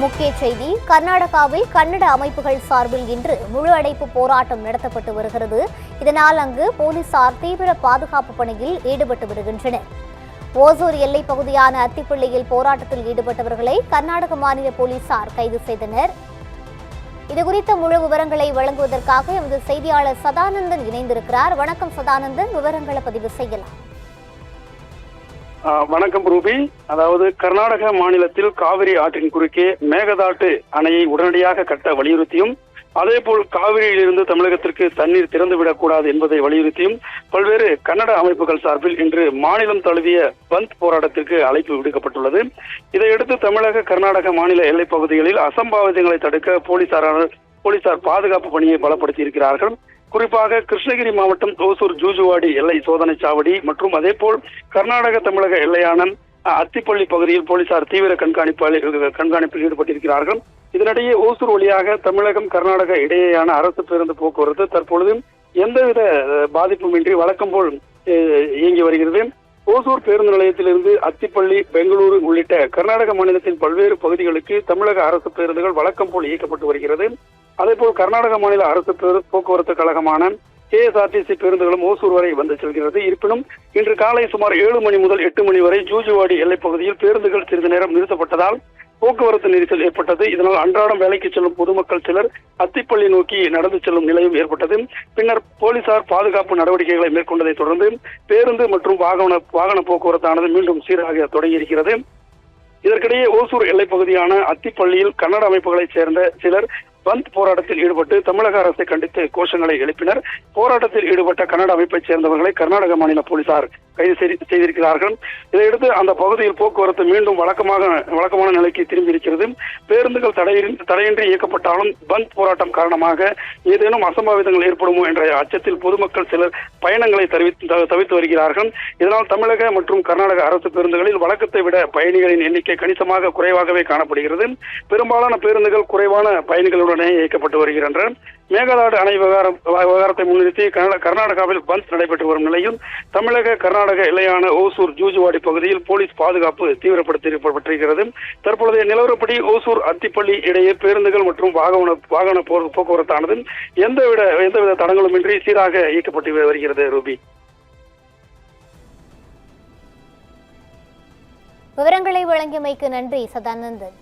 முக்கிய செய்தி. கர்நாடகாவில் கன்னட அமைப்புகள் சார்பில் இன்று முழு அடைப்பு போராட்டம் நடத்தப்பட்டு வருகிறது. இதனால் அங்கு போலீசார் தீவிர பாதுகாப்பு பணியில் ஈடுபட்டு வருகின்றனர். ஓசூர் எல்லைப் பகுதியான அத்திப்பள்ளியில் போராட்டத்தில் ஈடுபட்டவர்களை கர்நாடக மாநில போலீசார் கைது செய்தனர். இதுகுறித்த முழு விவரங்களை வழங்குவதற்காக எமது செய்தியாளர் சதானந்தன் இணைந்திருக்கிறார். வணக்கம் சதானந்தன், விவரங்களை பதிவு செய்யலாம். வணக்கம் ரூபி. அதாவது கர்நாடக மாநிலத்தில் காவிரி ஆற்றின் குறுக்கே மேகதாட்டு அணையை உடனடியாக கட்ட வலியுறுத்தியும், அதேபோல் காவிரியிலிருந்து தமிழகத்திற்கு தண்ணீர் திறந்துவிடக்கூடாது என்பதை வலியுறுத்தியும் பல்வேறு கன்னட அமைப்புகள் சார்பில் இன்று மாநிலம் தழுவிய பந்த் போராட்டத்திற்கு அழைப்பு விடுக்கப்பட்டுள்ளது. இதையடுத்து தமிழக கர்நாடக மாநில எல்லைப் பகுதிகளில் அசம்பாவிதங்களை தடுக்க போலீசார் பாதுகாப்பு பணியை பலப்படுத்தி இருக்கிறார்கள். குறிப்பாக கிருஷ்ணகிரி மாவட்டம் ஓசூர் ஜூஜுவாடி எல்லை சோதனை சாவடி மற்றும் அதேபோல் கர்நாடக தமிழக எல்லையான அத்திப்பள்ளி பகுதியில் போலீசார் தீவிர கண்காணிப்பில் ஈடுபட்டிருக்கிறார்கள். இதனிடையே ஓசூர் வழியாக தமிழகம் கர்நாடக இடையேயான அரசு பேருந்து போக்குவரத்து தற்பொழுது எந்தவித பாதிப்புமின்றி வழக்கம் போல் இயங்கி வருகிறது. ஓசூர் பேருந்து நிலையத்திலிருந்து அத்திப்பள்ளி, பெங்களூரு உள்ளிட்ட கர்நாடக மாநிலத்தின் பல்வேறு பகுதிகளுக்கு தமிழக அரசு பேருந்துகள் வழக்கம் போல் இயக்கப்பட்டு வருகிறது. அதேபோல் கர்நாடக மாநில அரசு போக்குவரத்து கழகமான KSRTC பேருந்துகளும் ஓசூர் வரை வந்து செல்கிறது. இருப்பினும் இன்று காலை சுமார் 7 மணி முதல் 8 மணி வரை ஜூஜுவாடி எல்லைப் பகுதியில் பேருந்துகள் சிறிது நேரம் நிறுத்தப்பட்டதால் போக்குவரத்து நெரிசல் ஏற்பட்டது. இதனால் அன்றாடம் வேலைக்கு செல்லும் பொதுமக்கள் சிலர் அத்திப்பள்ளி நோக்கி நடந்து செல்லும் நிலையும் ஏற்பட்டது. பின்னர் போலீசார் பாதுகாப்பு நடவடிக்கைகளை மேற்கொண்டதை தொடர்ந்து பேருந்து மற்றும் வாகன போக்குவரத்தானது மீண்டும் சீராக தொடங்கியிருக்கிறது. இதற்கிடையே ஓசூர் எல்லைப் பகுதியான அத்திப்பள்ளியில் கன்னட அமைப்புகளைச் சேர்ந்த சிலர் பந்த் போராட்டத்தில் ஈடுபட்டு தமிழக அரசை கண்டித்து கோஷங்களை எழுப்பினர். போராட்டத்தில் ஈடுபட்ட கன்னட அமைப்பைச் சேர்ந்தவர்களை கர்நாடக மாநில போலீசார் கைது செய்திருக்கிறார்கள். இதையடுத்து அந்த பகுதியில் போக்குவரத்து மீண்டும் வழக்கமான நிலைக்கு திரும்பியிருக்கிறது. பேருந்துகள் தடையின்றி இயக்கப்பட்டாலும் பந்த் போராட்டம் காரணமாக ஏதேனும் அசம்பாவிதங்கள் ஏற்படுமோ என்ற அச்சத்தில் பொதுமக்கள் சிலர் பயணங்களை தவிர்த்து வருகிறார்கள். இதனால் தமிழக மற்றும் கர்நாடக அரசு பேருந்துகளில் வழக்கத்தை விட பயணிகளின் எண்ணிக்கை கணிசமாக குறைவாகவே காணப்படுகிறது. பெரும்பாலான பேருந்துகள் குறைவான பயணிகளுடனே இயக்கப்பட்டு வருகின்றன. மேகதாடு அணை விவகாரத்தை முன்னிறுத்தி கர்நாடகாவில் பந்த் நடைபெற்று வரும் நிலையில் தமிழக கர்நாடக எல்லையான ஓசூர் ஜூஜுவாடி பகுதியில் போலீஸ் பாதுகாப்பு தீவிரப்படுத்தப்பட்டிருக்கிறது. தற்பொழுதைய நிலவரப்படி ஓசூர் அத்திப்பள்ளி இடையே பேருந்துகள் மற்றும் வாகன போக்குவரத்தானது எந்தவித தடங்களுமின்றி சீராக இயக்கப்பட்டு வருகிறது. ரூபி, விவரங்களை வழங்கியமைக்கு நன்றி சதானந்தன்.